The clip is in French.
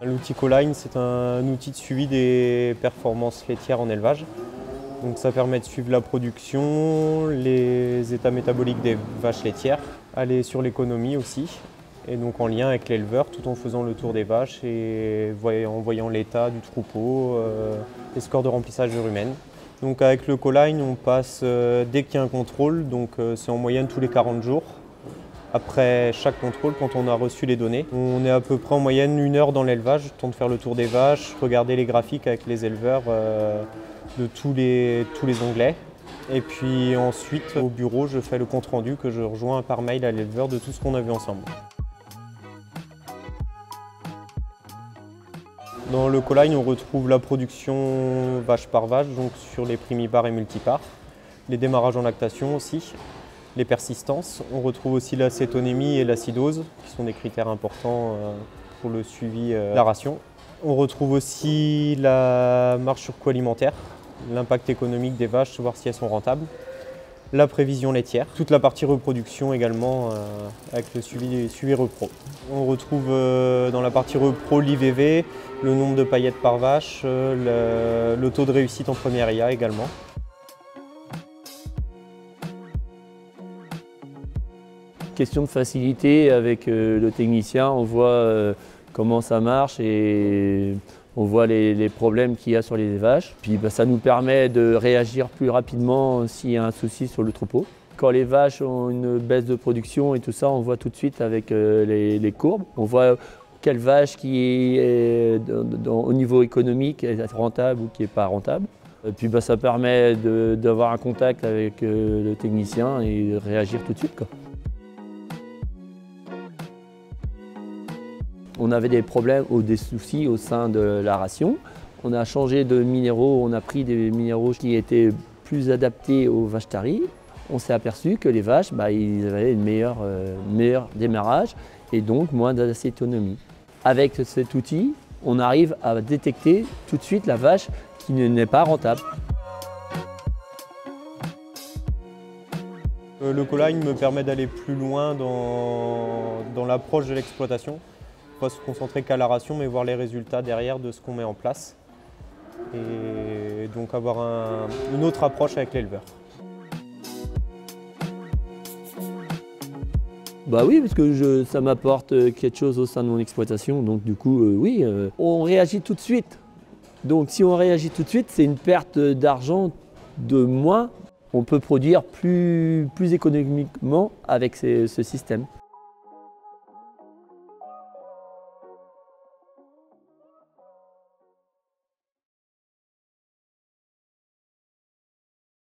L'outil Coline, c'est un outil de suivi des performances laitières en élevage. Donc ça permet de suivre la production, les états métaboliques des vaches laitières, aller sur l'économie aussi, et donc en lien avec l'éleveur tout en faisant le tour des vaches et en voyant l'état du troupeau, les scores de remplissage de rumen. Donc avec le Coline, on passe dès qu'il y a un contrôle, donc c'est en moyenne tous les 40 jours. Après chaque contrôle, quand on a reçu les données, on est à peu près en moyenne 1 heure dans l'élevage, le temps de faire le tour des vaches, regarder les graphiques avec les éleveurs de tous les onglets. Et puis ensuite, au bureau, je fais le compte-rendu que je rejoins par mail à l'éleveur de tout ce qu'on a vu ensemble. Dans le Coline, on retrouve la production vache par vache, donc sur les primipares et multipares, les démarrages en lactation aussi, les persistances. On retrouve aussi la cétonémie et l'acidose, qui sont des critères importants pour le suivi de la ration. On retrouve aussi la marge sur coût alimentaire, l'impact économique des vaches, voir si elles sont rentables, la prévision laitière, toute la partie reproduction également avec le suivi repro. On retrouve dans la partie repro l'IVV, le nombre de paillettes par vache, le taux de réussite en première IA également. Question de facilité avec le technicien, on voit comment ça marche et on voit les problèmes qu'il y a sur les vaches. Puis ça nous permet de réagir plus rapidement s'il y a un souci sur le troupeau. Quand les vaches ont une baisse de production et tout ça, on voit tout de suite avec les courbes. On voit quelle vache qui est au niveau économique est rentable ou qui n'est pas rentable. Et puis ça permet d'avoir un contact avec le technicien et de réagir tout de suite, quoi. On avait des problèmes ou des soucis au sein de la ration. On a changé de minéraux, on a pris des minéraux qui étaient plus adaptés aux vaches taries. On s'est aperçu que les vaches, ils avaient une meilleur démarrage et donc moins d'acétonomie. Avec cet outil, on arrive à détecter tout de suite la vache qui n'est pas rentable. Le Coline me permet d'aller plus loin dans l'approche de l'exploitation. Pas se concentrer qu'à la ration, mais voir les résultats derrière de ce qu'on met en place. Et donc avoir une autre approche avec l'éleveur. Oui, parce que ça m'apporte quelque chose au sein de mon exploitation, donc du coup, oui, on réagit tout de suite. Donc si on réagit tout de suite, c'est une perte d'argent de moins. On peut produire plus économiquement avec ce système.